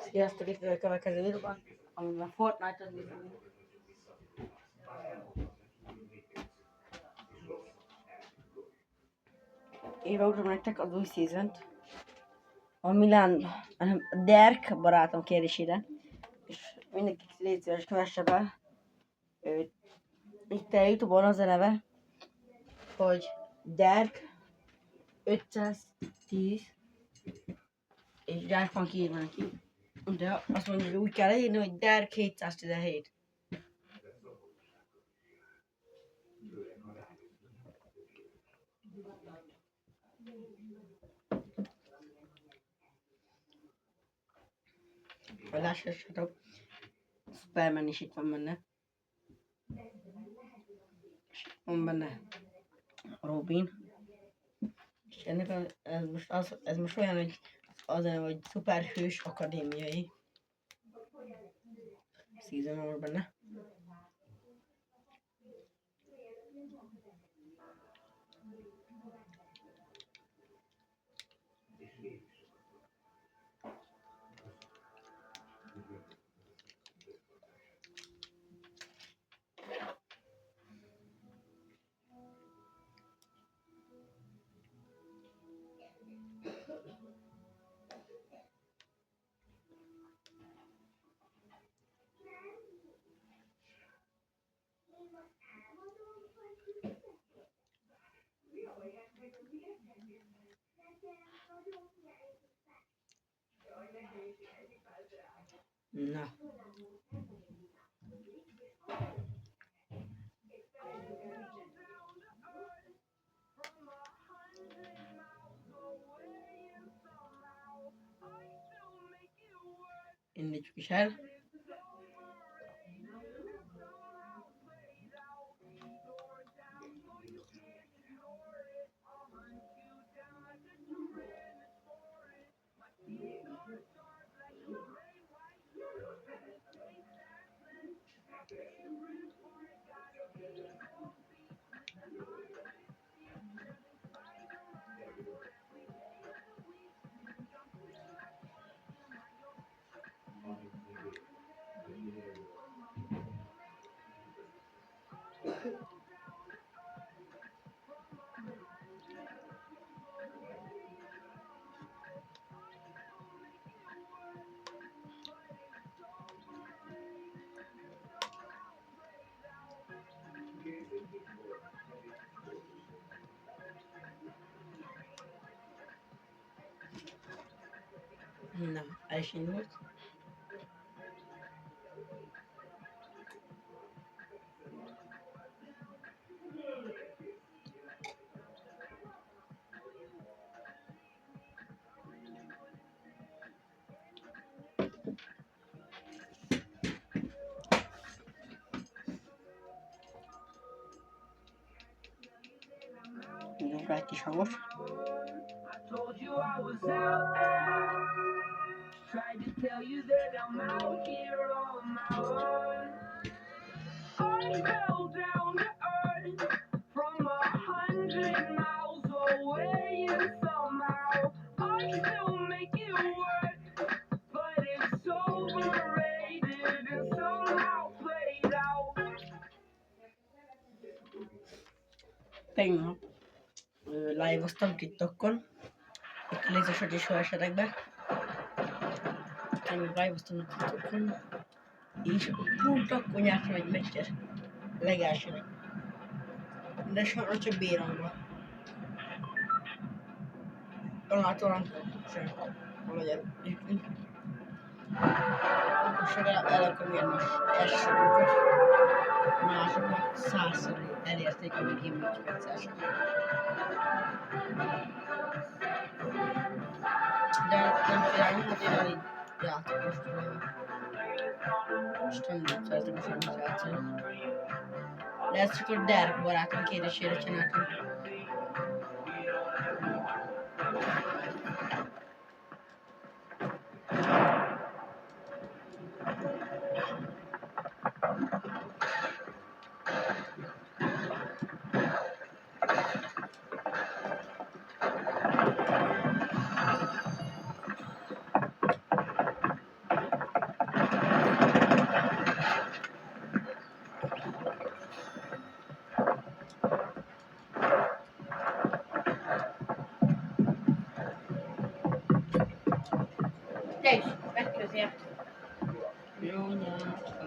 Sziasztok, itt a következő videóban, amiben Fortnite-ot nézünk. Én beutom nektek az új season-t, a Milán, a Derk barátom kérésére, és mindenki légy szíves, kövesse be. Itt a Youtube-on az a neve, hogy Derk 510, és Derk van kiírva neki. De azt mondja, hogy úgy kell írni, hogy Derk 717. Hogy lássátok, Superman is itt van benne. És van benne Robin. És ennek ez most olyan, hogy az a neve, hogy Szuperhős Akadémiai season van benne. Na. Indítsuk is el. Na, el is indult. Indul rá egy kis hangos. Tried to tell you that I'm out here on my own. I fell down to earth from 100 miles away, and somehow I still make it work, but it's overrated and somehow played out. Tegnap live-oztam TikTokon, itt a lézesod is essetek be. Tegnap live-oztam a TikTokon, és pont akkor nyertem egy meccset, legelsőnek. De sajnos csak B-rangban. Ronaldo rangban sem. Valahogy eljutunk. Akkor sem el akarom érni első sokokat. Másokat 100-szor elérték, amíg én még 500-szor. De nem félelem, hogy én elég játok most. Most nem szeretem a semmit játszani. De ezt csak a Derek barátom kérésére csináltam. Lei, perché si è Leonardo.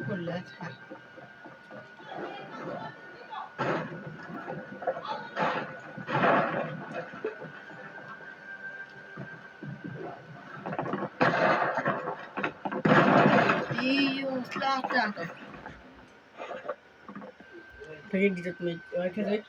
كلها Dio, scattato. Perché di tutto mi che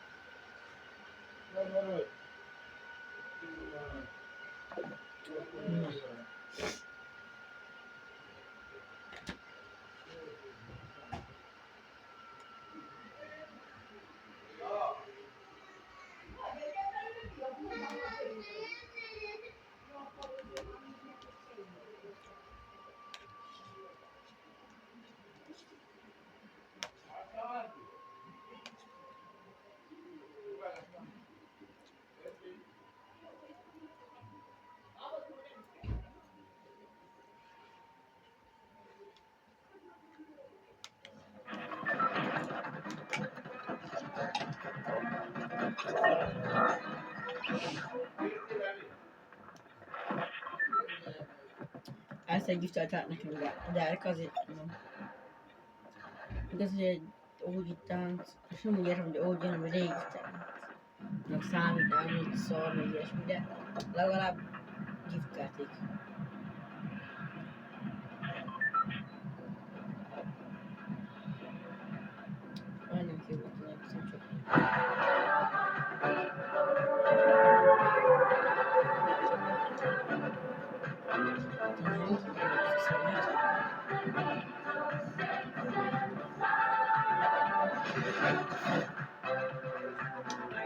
Adesso gli sto attacando dare cose cose uyduktan şimdi yarım o canım reis نقصان دامج صور ليش بدا لا ولا gift كاتيك أنا كيف أطلع بس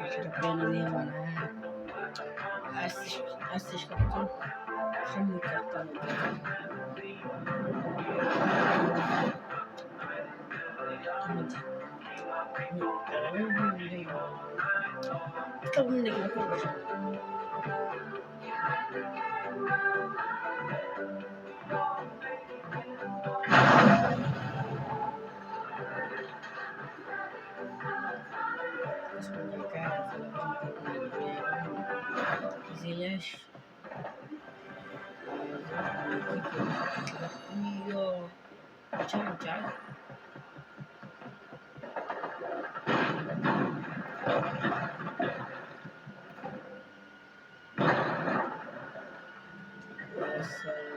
نشوف ربنا اليوم أنا أسش كابتن خمو كابتن طب منك بكل شيء زيش Io ciao ciao adesso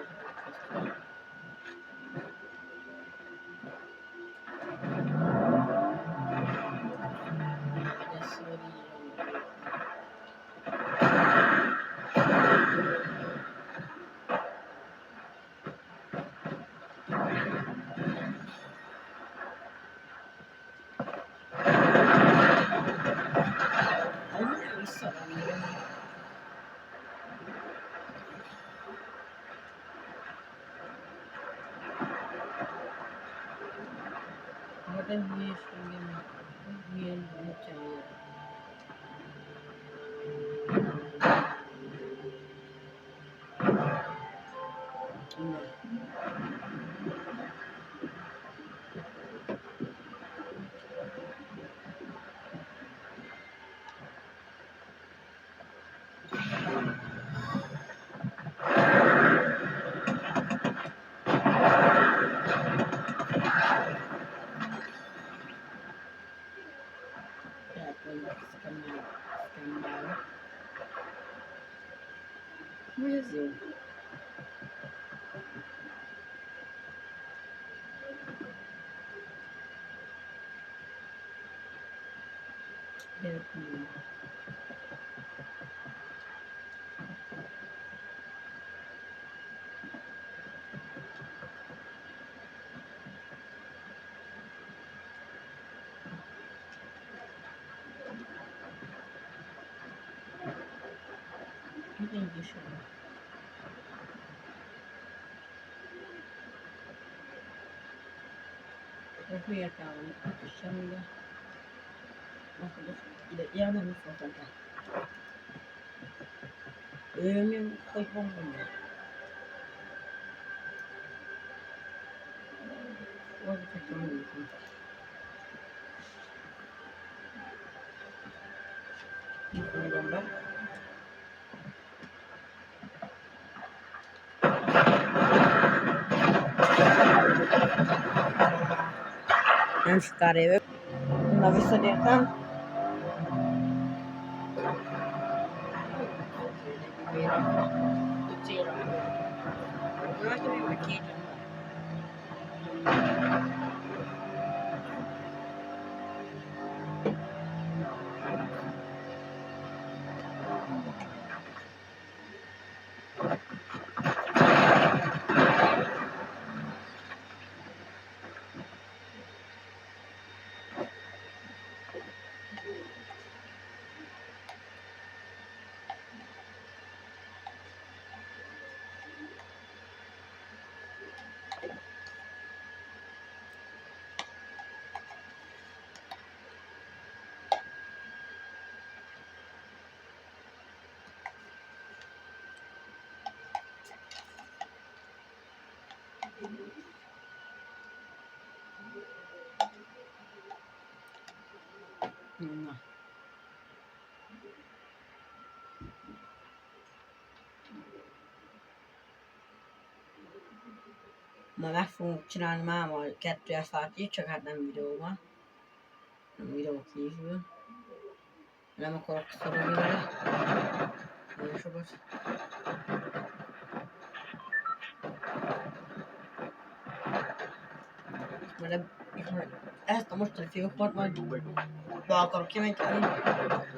What is this? Brasil. Entendi, chama. Eu fui a calma, chama. Ya da musu kwanta. Min kai bongon. Wani ta kuma ne kwanta. Bilmiyorum ben. Non stare. Una vista di realtà. Zero. Non è che mi chiedo. No. Ma meg fogunk csinálni máma 2 eszfát, csak hát nem videóban. Nem videó kívül. Nem akarok szorulni vele. Nagyon sokat. Mert ezt a mostani fiókot majd be akarok kimenteni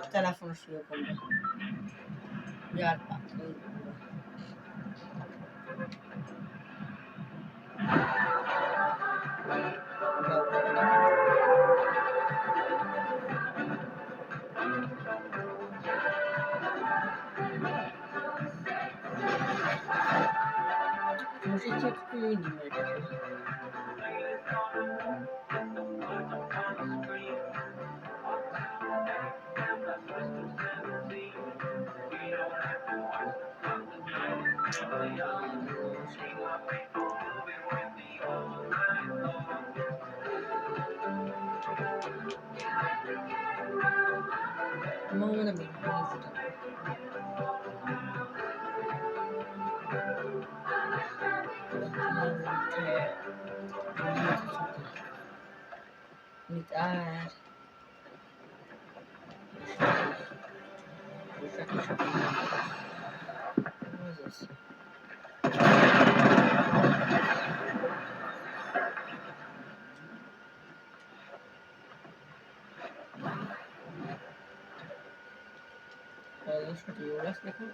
a telefonos fiókomba. Jártál. Most így csak mindig megy. Ma nem így néztem. Mit áll? Ez hogy jó lesz nekem.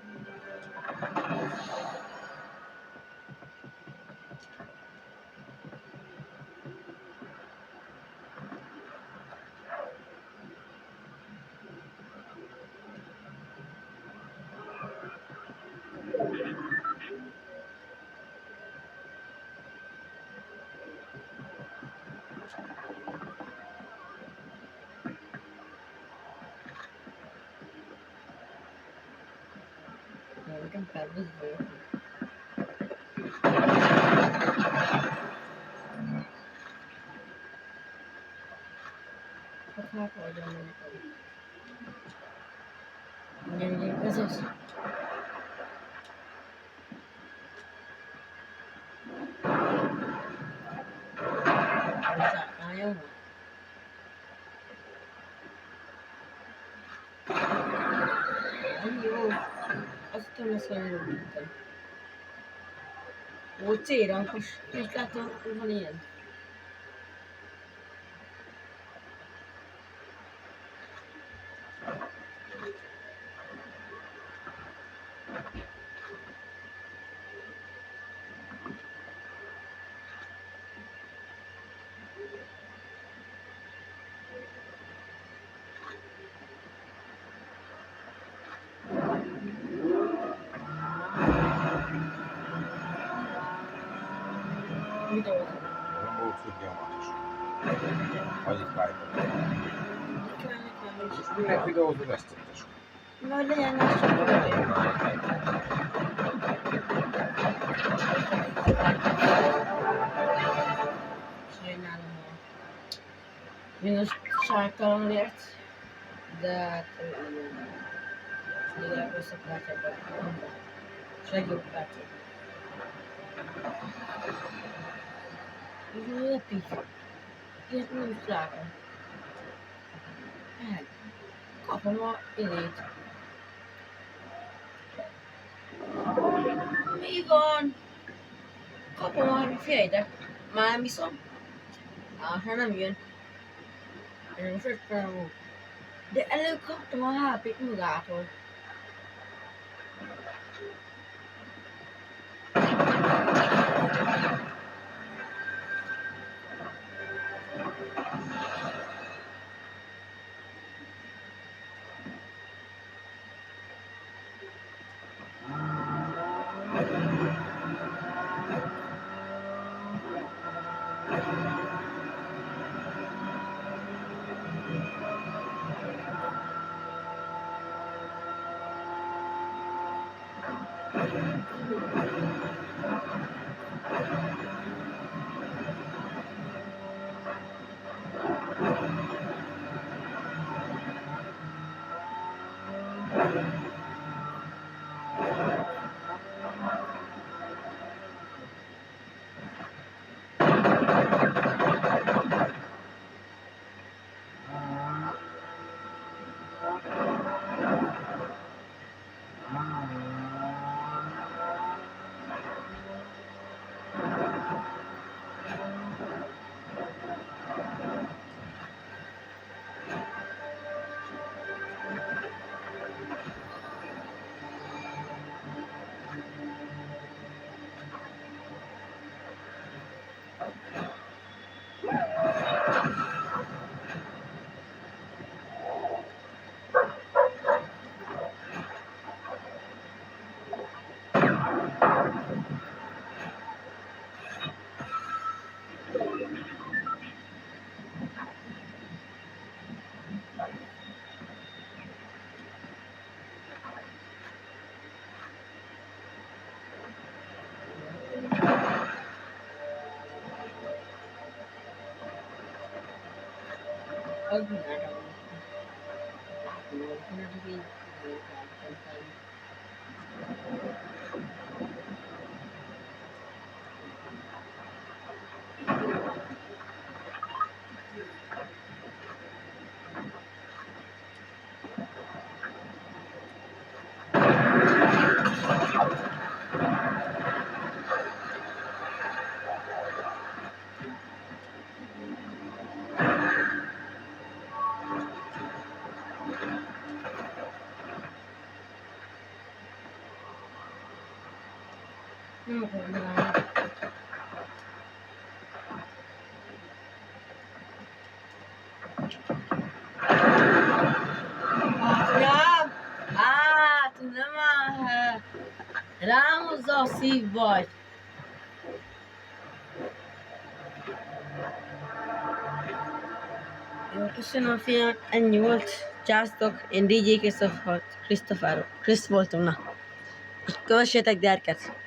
Nekem felvesz vagyok. Hát hogyan mondtam. Igen, ez az. Álljon van. Jó. Aztán lesz olyan rögtön. Ó, C-rankos. Így látom, hogy van ilyen. Videózom. Non volt függőmatos. Vagy itt vájtott. Minek videózod ezt tettes? Majd legyen más csak Sajnálom a minősságtalanért. de hát igen. Legalább összetartják és legjobb percet. Ez epic. Ilyet nem is látom. Meg. Kapom a élét. Mi van? Kapom a figyeljetek. Már nem iszom. Hát nem jön. Ez most 50 volt. De előkaptam a HP-t magától. Az mindjárt nem akarom megállni. Rám! Nem áll! Rám hozza a szívbajt! Jó, köszönöm a figyelmet, ennyi volt. Császtok, én DJ Krisztof voltam, na. Kövessétek Derket!